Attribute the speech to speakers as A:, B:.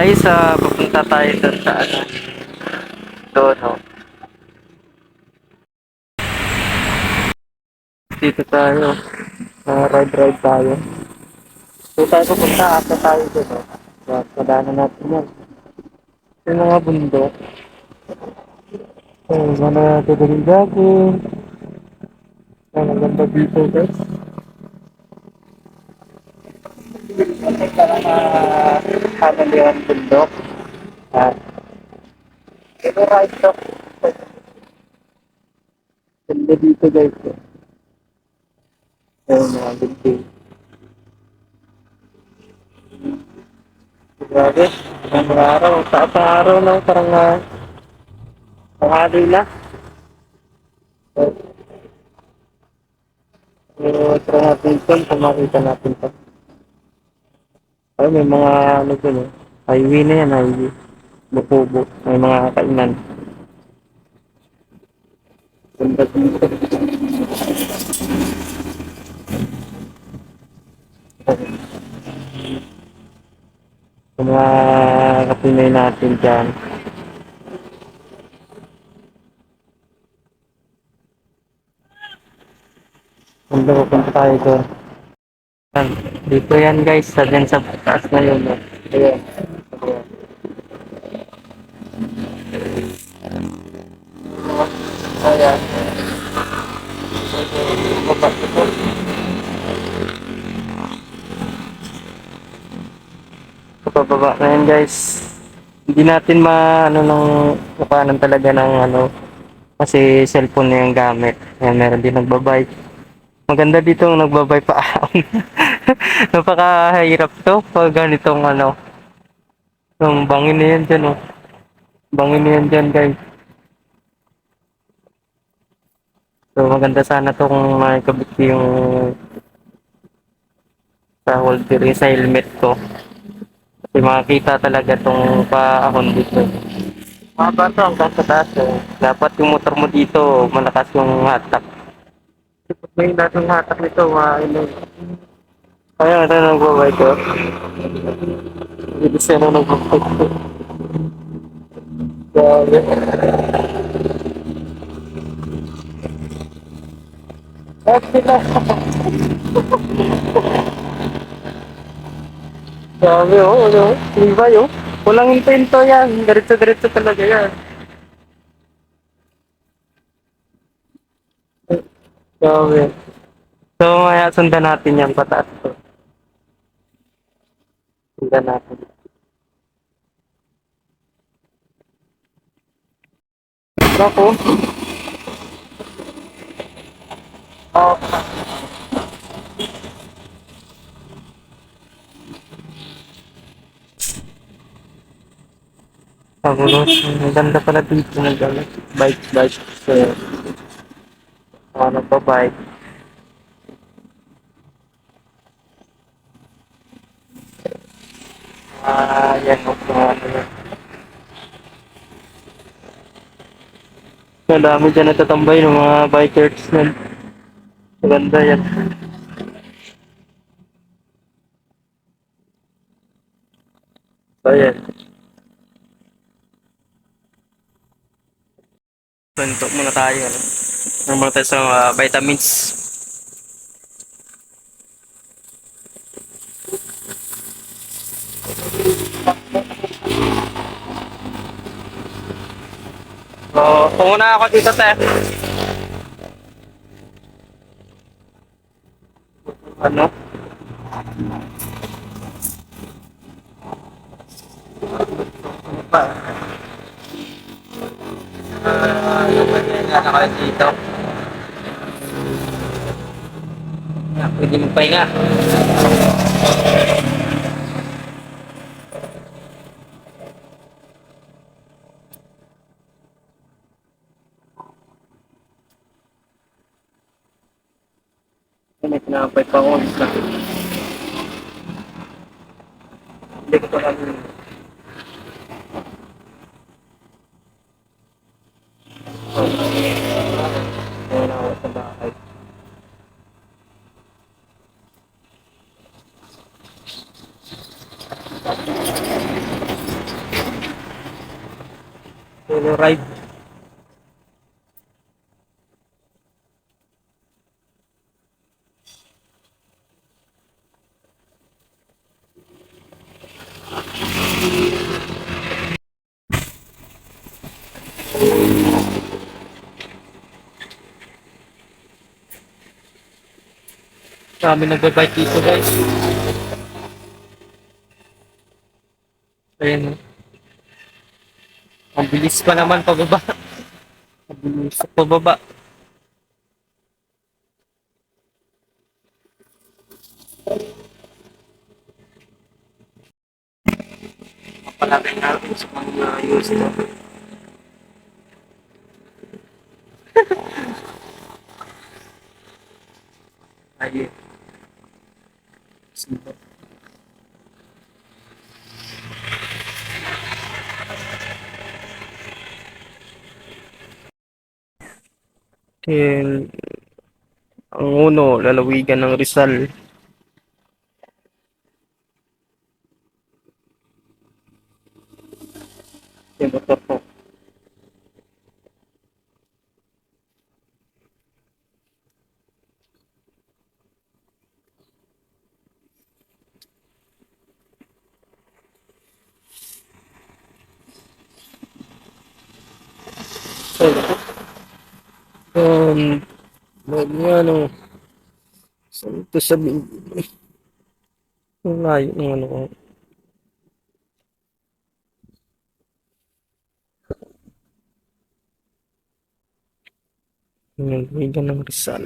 A: Guys, papunta tayo doon sa ano, doon, no? Dito tayo. Ride tayo. Dito tayo pupunta, asa tayo doon, no? Madaanan natin yan. Yung mga bundok. Mga tutuloy gagawin. Ang ganda dito, guys. Kasi parang kamalian bundok. Ah, ito ride to. Ganda dito, guys. Mga building. Grabe. Ang araw. Sa araw na. Parang tanghali na. Pero try natin ito. Kung makita natin ito. Ay, may mga ano dun eh. Highway na yan, highway. Bukubo. May mga kainan. Ganda dito. Yung mga kapinay natin dyan. Ganda ko punta tayo doon. Yan. Dito yan guys. Sa dyan sa taas na yun. No? Ayan. Ayan. Ayan. Baba ito. Pababa na yan guys. Hindi natin ano ng kapanan talaga ng ano. Kasi cellphone na yung gamit. Ayan, meron din nagbabike. Maganda dito ang nagbabike pa. Napakahirap to pag ganitong ano. Yung bangin na yan dyan oh. Bangin na yan dyan guys. So maganda sana to kung makikabit yung sa holster sa helmet ko. Kasi makakita talaga tong paahon dito. Maba to hanggang sa taas eh. Dapat yung motor mo dito malakas yung hatak. Kapag may lahat ng hatak nito, maainom. Kaya ito nagbabike ko. Hindi siya na nagbabike ko. Grabe. At sila. Grabe oh, ano? Libay oh. Walang intento yan. Diretso-diretso talaga yan. Grabe. So, maya sundan natin yan pataas to. Sundan natin. Ako. Oh, Fabulos. Ang ganda pala dito ng gamit. Bike. So, ano pa bike. Yan o. Ano yan. Ang dami dyan natatambay ng mga bikers yan. Maganda yan. So, yan. Tuntok muna tayo. Ano? Muna tayo sa vitamins. So, pumuna ako dito, te. Ano? Ano ba yan dito? Pwede magpahinga. May pinapay pa ako. Hindi ko pa kami. Wala ako sa bahay. Telluride. Kami nagbabike dito guys. Ayan. Ang bilis pa naman pababa. Ang bilis pababa. Palagay natin sa mga use to. Ayun. And ang uno, lalawigan ng Rizal. Yung motor ko. So, ano, saan ito sabihin? Ang layo ng ano ko. Lalawigan ng Rizal.